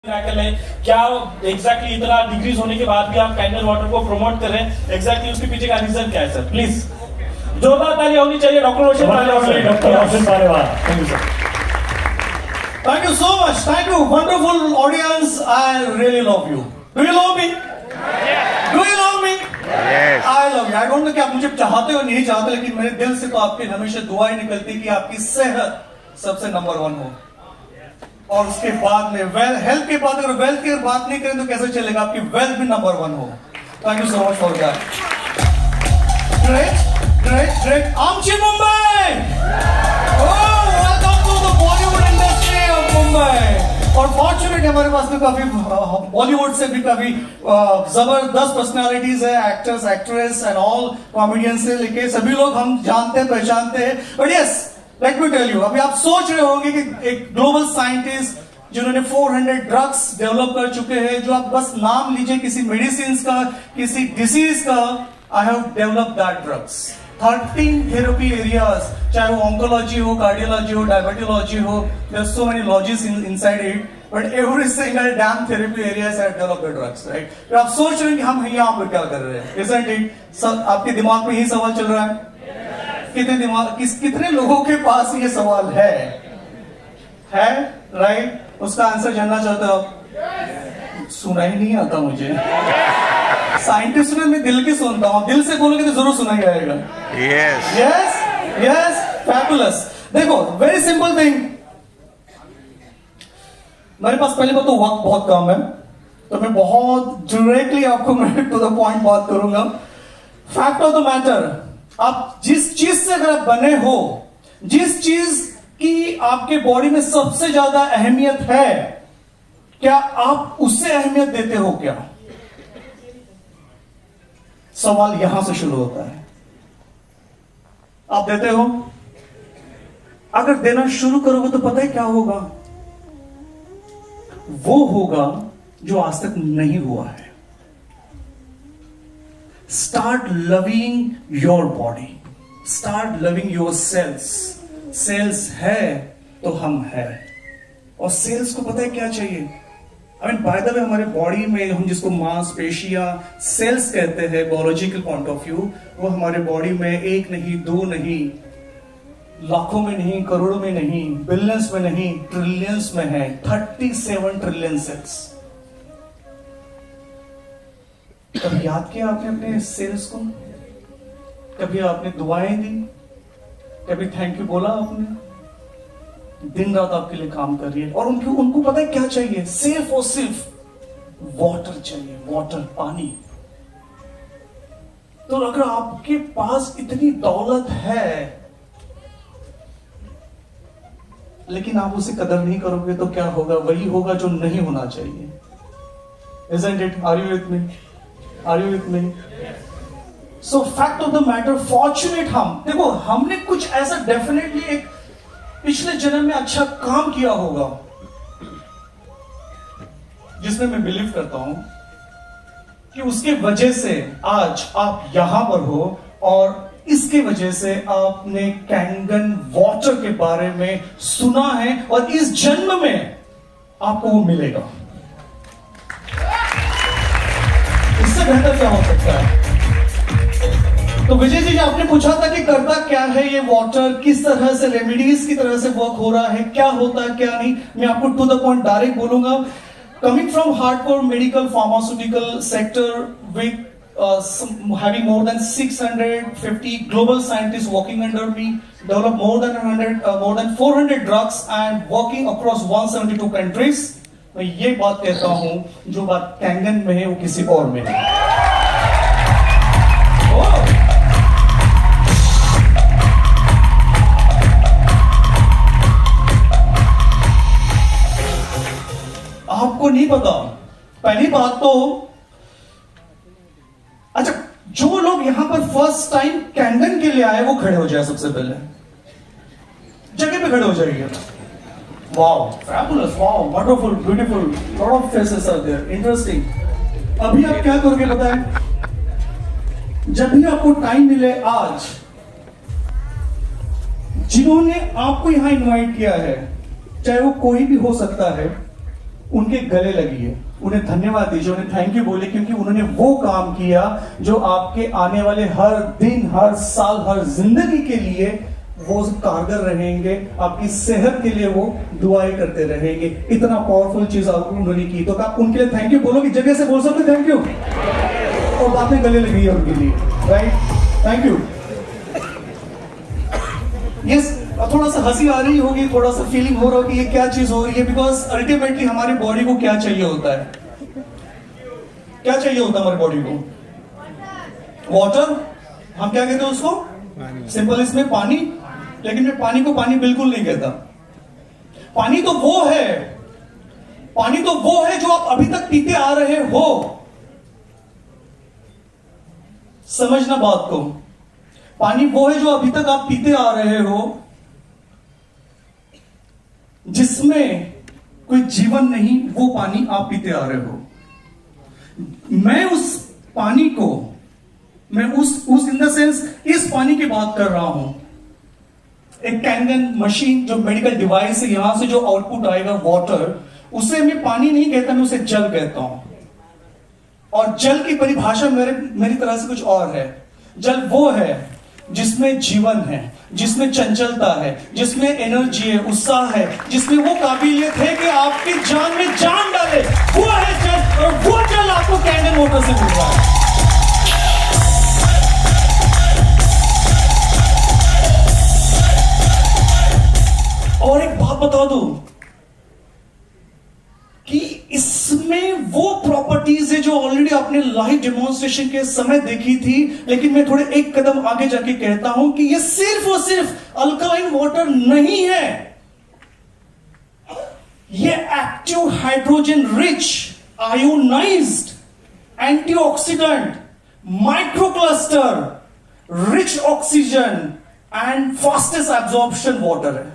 है क्या एग्जैक्टली इतना डिक्रीज होने के बाद भी आप कैंडल वाटर को प्रमोट कर रहे हैं, एग्जैक्टली उसके पीछे का रीजन क्या है सर? प्लीज जोरदार तालियां होनी चाहिए doctor Roshan Maliwal. Doctor Roshan Maliwal, thank you sir. Thank you so much. Thank you, wonderful audience. I really love you. Do you love me? Yes. Do you love me? Yes. I love you. I don't know कि आप मुझे चाहते हो नहीं चाहते, लेकिन मेरे दिल से तो आपकी हमेशा दुआएं निकलती कि आपकी सेहत सबसे नंबर 1 हो। और उसके बाद में हेल्थ के बाद अगर वेल्थ की बात नहीं करें तो कैसे चलेगा? आपकी वेल्थ भी नंबर 1 हो। Thank you so much for that. Great, great, great. आमची Mumbai. Oh, welcome to the Bollywood industry of Mumbai. और फॉर्चुनेट हमारे पास में काफी बॉलीवुड से भी काफी जबरदस्त पर्सनालिटीज है, actors, actress and all comedian से लेके सभी लोग हम जानते हैं, पहचानते हैं। But yes, let me tell you, अभी आप सोच रहे होंगे कि एक ग्लोबल साइंटिस्ट जिन्होंने 400 ड्रग्स डेवलप कर चुके हैं, जो आप बस नाम लीजिए किसी मेडिसिन का, किसी डिसीज का, I have developed that drugs. 13 therapy areas, चाहे वो ऑन्कोलॉजी हो, कार्डियोलॉजी हो, डायबिटोलॉजी हो, there are so many logies inside it, but every single damn therapy areas have developed drugs, right? तो आप सोच रहे हैं कि हम यहाँ पर क्या कर रहे हैं, इजंट इट? आपके दिमाग में यही सवाल चल रहा है? कितने लोगों के पास ये सवाल है राइट? उसका आंसर जानना चाहते हो? सुना ही नहीं आता मुझे। साइंटिस्ट में मैं दिल की सुनता हूं, दिल से बोलोगे तो जरूर सुना ही आएगा। Yes yes yes, fabulous. देखो, वेरी सिंपल थिंग, मेरे पास पहले बात तो वक्त बहुत कम है, तो मैं बहुत डायरेक्टली आपको मैं टू द पॉइंट बात करूंगा। फैक्ट ऑफ द मैटर, आप जिस चीज से अगर आप बने हो, जिस चीज की आपके बॉडी में सबसे ज्यादा अहमियत है, क्या आप उससे अहमियत देते हो क्या? सवाल यहां से शुरू होता है। आप देते हो? अगर देना शुरू करोगे तो पता है क्या होगा? वो होगा जो आज तक नहीं हुआ है। Start loving your body. Start loving your cells. Cells है तो हम है, और सेल्स को पता है क्या चाहिए? बाय द वे, हमारे बॉडी में हम जिसको मांसपेशियां सेल्स कहते हैं बायोलॉजिकल पॉइंट ऑफ व्यू, वो हमारे बॉडी में एक नहीं, दो नहीं, लाखों में नहीं, करोड़ों में नहीं, बिलियंस में नहीं, ट्रिलियंस में है। 37 ट्रिलियन सेल्स। कभी याद किया आपने अपने सेल्स को? कभी आपने दुआएं दी? कभी थैंक यू बोला आपने? दिन रात आपके लिए काम कर रही है, और उनको पता है क्या चाहिए? सिर्फ और सिर्फ वाटर चाहिए, वाटर, पानी। तो अगर आपके पास इतनी दौलत है लेकिन आप उसे कदर नहीं करोगे तो क्या होगा? वही होगा जो नहीं होना चाहिए। Isn't it? Are you with me? Are you with me? So fact of the matter, fortunate हम, देखो, हमने कुछ ऐसा डेफिनेटली एक पिछले जन्म में अच्छा काम किया होगा, जिसमें मैं बिलीव करता हूं कि उसके वजह से आज आप यहां पर हो, और इसके वजह से आपने कैंगन वाटर के बारे में सुना है, और इस जन्म में आपको वो मिलेगा। इससे बेहतर क्या हो सकता है? तो विजय जी, आपने पूछा था कि करता क्या है ये वाटर, किस तरह से रेमेडीज की तरह से वर्क हो रहा है, क्या होता है क्या नहीं, मैं आपको टू द पॉइंट डायरेक्ट बोलूंगा। Coming from hardcore medical pharmaceutical sector with having more than 650 global scientists working under me, developed more than 400 drugs and working across 172 countries, मैं ये बात कहता हूं, जो बात कैंगन में है वो किसी और में नहीं। आपको नहीं पता। पहली बात तो, अच्छा, जो लोग यहां पर फर्स्ट टाइम कैंगन के लिए आए वो खड़े हो जाए, सबसे पहले जगह पे खड़े हो जाइए। Wow, fabulous, wow, wonderful, beautiful, lot of faces are there, interesting. अभी आप क्या करोगे पता है? जब भी आपको टाइम मिले आज, जिन्होंने आपको यहां इनवाइट किया है, चाहे वो कोई भी हो सकता है, उनके गले लगिए, उन्हें धन्यवाद दीजिए, उन्हें थैंक यू बोलिए, क्योंकि उन्होंने वो काम किया जो आपके आने वाले हर दिन, हर साल, हर जिंदगी के लिए वो कारगर रहेंगे, आपकी सेहत के लिए वो दुआएं करते रहेंगे। इतना पावरफुल चीज आपको उन्होंने की, तो आप उनके लिए थैंक यू बोलो कि जगह से बोल सकते थैंक यू, और बातें गले लगी है उनके लिए, राइट? Thank you. यस, थोड़ा सा हंसी आ रही होगी, थोड़ा सा फीलिंग हो रहा होगी ये क्या चीज हो रही है, बिकॉज अल्टीमेटली हमारी बॉडी को क्या चाहिए होता है? क्या चाहिए होता है हमारी बॉडी को? वाटर। हम क्या कहते हैं उसको? सिंपल इसमें पानी। लेकिन मैं पानी को पानी बिल्कुल नहीं कहता। पानी तो वो है, पानी तो वो है जो आप अभी तक पीते आ रहे हो। समझना बात को। पानी वो है जो अभी तक आप पीते आ रहे हो, जिसमें कोई जीवन नहीं, वो पानी आप पीते आ रहे हो। मैं उस पानी को, मैं उस इन द सेंस इस पानी की बात कर रहा हूं। एक कैंगन मशीन जो मेडिकल डिवाइस है, यहां से जो आउटपुट आएगा वाटर, उसे मैं पानी नहीं कहता, मैं उसे जल कहता हूं। और जल की परिभाषा मेरी तरह से कुछ और है। जल वो है जिसमें जीवन है, जिसमें चंचलता है, जिसमें एनर्जी है, उत्साह है, जिसमें वो काबिलियत है कि आपकी जान में जान डाले, वो है जल। और वो जल आपको कैंगन वाटर से मिल रहा है। और एक बात बता दूं कि इसमें वो प्रॉपर्टीज है जो ऑलरेडी आपने लाइव डेमोन्स्ट्रेशन के समय देखी थी, लेकिन मैं थोड़े एक कदम आगे जाके कहता हूं कि ये सिर्फ और सिर्फ अल्कलाइन वाटर नहीं है। ये active hydrogen rich, ionised, antioxidant, microcluster, rich oxygen and fastest absorption water है।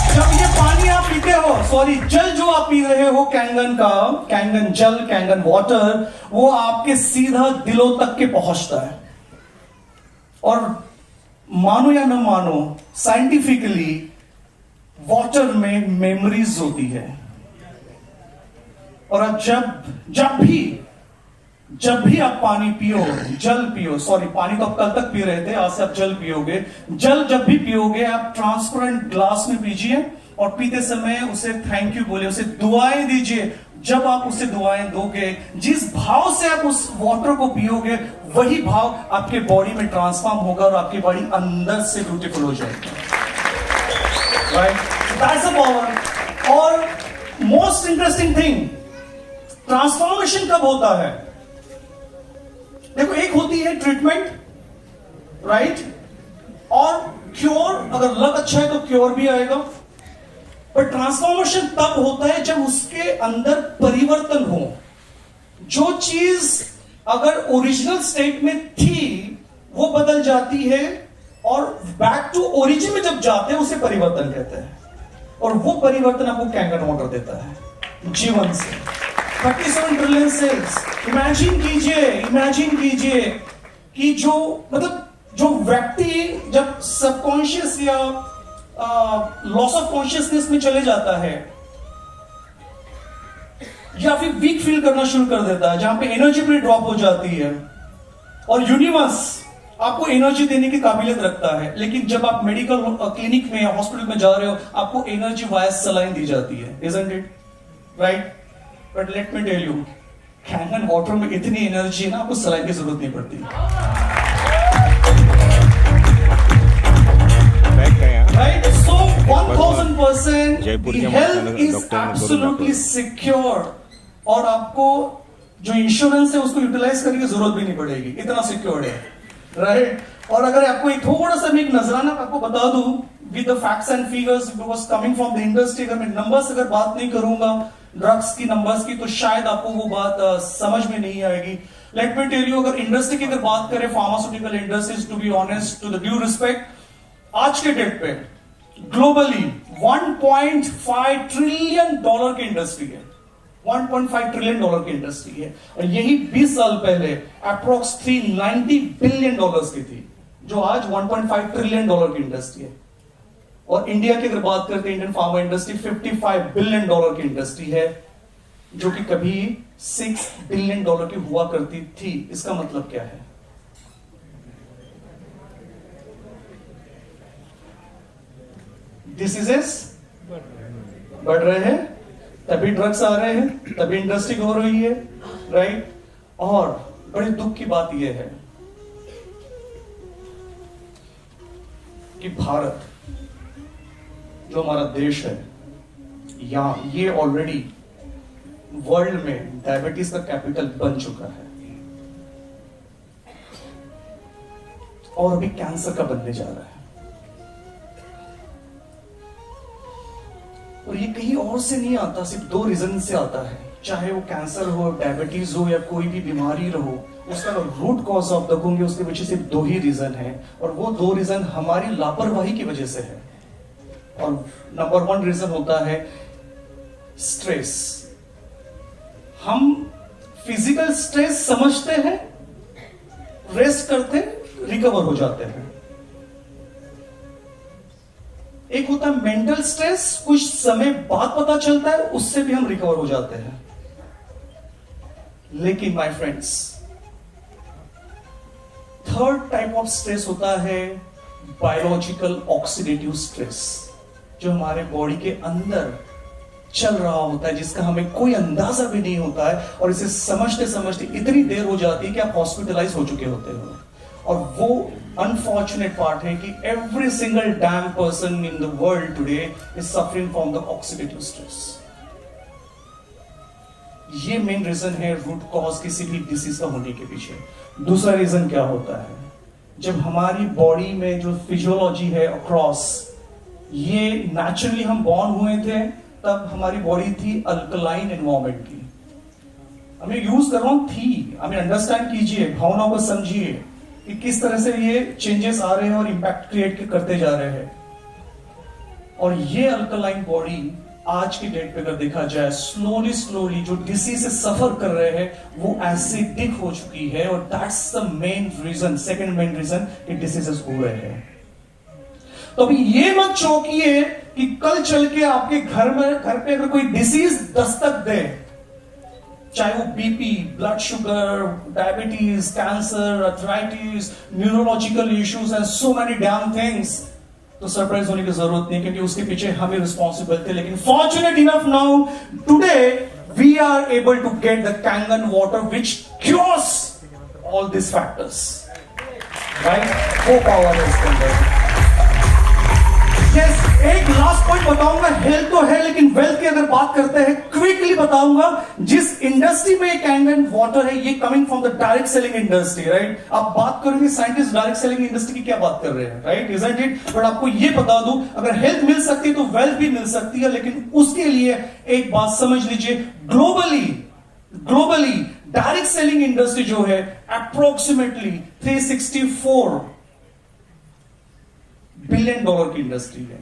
जब ये पानी आप पीते हो, सॉरी जल जो आप पी रहे हो कैंगन का, कैंगन जल, कैंगन वाटर, वो आपके सीधा दिलों तक के पहुंचता है। और मानो या न मानो, साइंटिफिकली वाटर में मेमोरीज होती है। और अब जब भी आप पानी पियो, जल पियो, सॉरी पानी तो आप कल तक पी रहे थे, आज से आप जल पियोगे। जल जब भी पियोगे आप ट्रांसपेरेंट ग्लास में पीजिए, और पीते समय उसे थैंक यू बोलिए, उसे दुआएं दीजिए। जब आप उसे दुआएं दोगे, जिस भाव से आप उस वाटर को पियोगे, वही भाव आपके बॉडी में ट्रांसफॉर्म होगा और आपकी बॉडी अंदर से ब्यूटीफुल हो जाएगी। Right, that's the power. और मोस्ट इंटरेस्टिंग थिंग, ट्रांसफॉर्मेशन कब होता है? देखो, एक होती है ट्रीटमेंट, राइट, और क्योर। अगर लक अच्छा है तो क्योर भी आएगा। पर ट्रांसफॉर्मेशन तब होता है जब उसके अंदर परिवर्तन हो। जो चीज अगर ओरिजिनल स्टेट में थी वो बदल जाती है, और बैक टू ओरिजिन में जब जाते हैं उसे परिवर्तन कहते हैं। और वो परिवर्तन आपको कैंगन वाटर देता है जीवन से। 37 ट्रिलियन सेल्स। इमेजिन कीजिए कि जो व्यक्ति जब सबकॉन्शियस या लॉस ऑफ कॉन्शियसनेस में चले जाता है, या फिर वीक फील करना शुरू कर देता है, जहां पे एनर्जी भी ड्रॉप हो जाती है, और यूनिवर्स आपको एनर्जी देने की काबिलियत रखता है, लेकिन जब आप मेडिकल क्लिनिक में या हॉस्पिटल में जा रहे हो, आपको एनर्जी वाया सलाइन दी जाती है, isn't it? Right? But let me tell you, Kangen water में इतनी एनर्जी है ना, आपको सलाइन की जरूरत नहीं पड़ती। Right? So 1000% the health is absolutely secure, और आपको जो इंश्योरेंस है उसको यूटिलाइज करने की जरूरत भी नहीं पड़ेगी, इतना सिक्योर है। राइट? और अगर आपको एक थोड़ा सा मैं एक नजराना आपको बता दूं with the facts and figures, because coming from the industry, अगर मैं नंबर्स अगर बात नहीं करूंगा ड्रग्स की, नंबर्स की, तो शायद आपको वो बात समझ में नहीं आएगी। लेट मी टेल यू, अगर इंडस्ट्री की अगर बात करें, pharmaceutical industries, to be honest, to the due respect, आज के डेट पे ग्लोबली 1.5 ट्रिलियन डॉलर की इंडस्ट्री है। 1.5 ट्रिलियन डॉलर की इंडस्ट्री है, और यही 20 साल पहले अप्रोक्स 390 बिलियन डॉलर्स की थी, जो आज 1.5 ट्रिलियन डॉलर की इंडस्ट्री है। और इंडिया की अगर बात करते हैं, इंडियन फार्मा इंडस्ट्री $55 बिलियन की इंडस्ट्री है, जो कि कभी $6 बिलियन की हुआ करती थी। इसका मतलब क्या है? डिसीजेस बढ़ रहे हैं, तभी ड्रग्स आ रहे हैं, तभी इंडस्ट्री हो रही है, राइट? और बड़े दुख की बात यह है कि भारत जो हमारा देश है, यहां ये ऑलरेडी वर्ल्ड में डायबिटीज का कैपिटल बन चुका है और अभी कैंसर का बनने जा रहा है। और ये कहीं और से नहीं आता, सिर्फ 2 रीजन से आता है। चाहे वो कैंसर हो, डायबिटीज हो या कोई भी बीमारी रहो, उसका रूट कॉज ऑफ देखोगे उसके पीछे सिर्फ 2 ही रीजन है, और वो 2 रीजन हमारी लापरवाही की वजह से है। और नंबर 1 रीजन होता है स्ट्रेस। हम फिजिकल स्ट्रेस समझते हैं, रेस्ट करते, रिकवर हो जाते हैं। एक होता है मेंटल स्ट्रेस, कुछ समय बाद पता चलता है, उससे भी हम रिकवर हो जाते हैं। लेकिन my friends, third type of stress होता है बायोलॉजिकल ऑक्सीडेटिव स्ट्रेस, जो हमारे बॉडी के अंदर चल रहा होता है, जिसका हमें कोई अंदाजा भी नहीं होता है, और इसे समझते समझते इतनी देर हो जाती है कि आप हॉस्पिटलाइज हो चुके होते हो। और वो अनफॉर्चुनेट पार्ट है कि every single dam person in the world today is suffering from the oxidative stress. ये मेन रीजन है रूट कॉज किसी भी डिसीज का होने के पीछे। दूसरा रीजन क्या होता है? जब हमारी बॉडी में जो फिजियोलॉजी है अक्रॉस, ये नेचुरली हम बॉर्न हुए थे, तब हमारी बॉडी थी अल्कलाइन एनवायरमेंट की। हमें यूज कर रहा हूं थी, हमें अंडरस्टैंड कीजिए, भावनाओं को समझिए कि किस तरह से ये चेंजेस आ रहे हैं और इंपैक्ट क्रिएट करते जा रहे हैं। और ये अल्कलाइन बॉडी आज की डेट पे अगर देखा जाए, स्लोली जो डिसीज से सफर कर रहे हैं, वो एसिडिक हो चुकी है, और that's the main reason, second main reason कि डिसीजेस हो रहे हैं। तो अभी ये मत चौंकिए कि कल चल के आपके घर पे अगर कोई डिसीज दस्तक दे, चाहे वो BP, blood sugar, diabetes, cancer, arthritis, neurological issues and so many dam things, तो सरप्राइज होने की जरूरत नहीं, क्योंकि उसके पीछे हमें रिस्पॉन्सिबल थे। लेकिन fortunate enough now today we are able to get the Kangen water which cures all this factors, right? वो पावर है इसके अंदर। Yes, एक लास्ट पॉइंट बताऊंगा, हेल्थ तो है लेकिन वेल्थ की अगर बात करते हैं, क्विकली बताऊंगा। जिस इंडस्ट्री में ये कैंगन वाटर है, ये coming from the direct selling industry, right? आप बात करोगे साइंटिस्ट डायरेक्ट सेलिंग इंडस्ट्री की क्या बात कर रहे हैं, राइट? Isn't it? बट आपको ये बता दूं, अगर हेल्थ मिल सकती है तो वेल्थ भी मिल सकती है, लेकिन उसके लिए एक बात समझ लीजिए, ग्लोबली डायरेक्ट सेलिंग इंडस्ट्री जो है अप्रोक्सीमेटली $364 बिलियन की इंडस्ट्री है,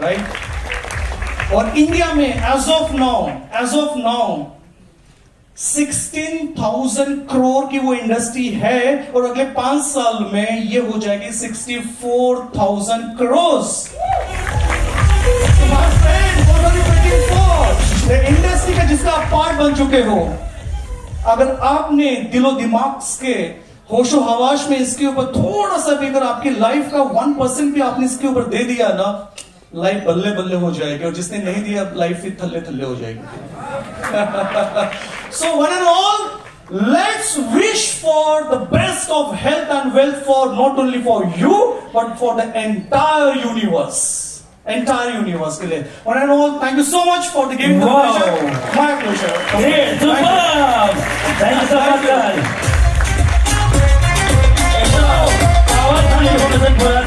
राइट? और इंडिया में एज ऑफ नाउ 16,000 करोड़ की वो इंडस्ट्री है, और अगले 5 साल में ये हो जाएगी 64,000 करोड़। इंडस्ट्री का जिसका आप पार्ट बन चुके हो, अगर आपने दिलो दिमाग के होशो हवाश में इसके ऊपर थोड़ा सा भी, अगर आपकी लाइफ का 1% भी आपने इसके ऊपर दे दिया ना, लाइफ बल्ले बल्ले हो जाएगी, और जिसने नहीं दिया लाइफ ही थल्ले थल्ले हो जाएगी। So one and all, let's wish for the best of health and wealth for not only for you but for the entire universe के लिए। One and all, thank you so much for the giving the pleasure, my pleasure.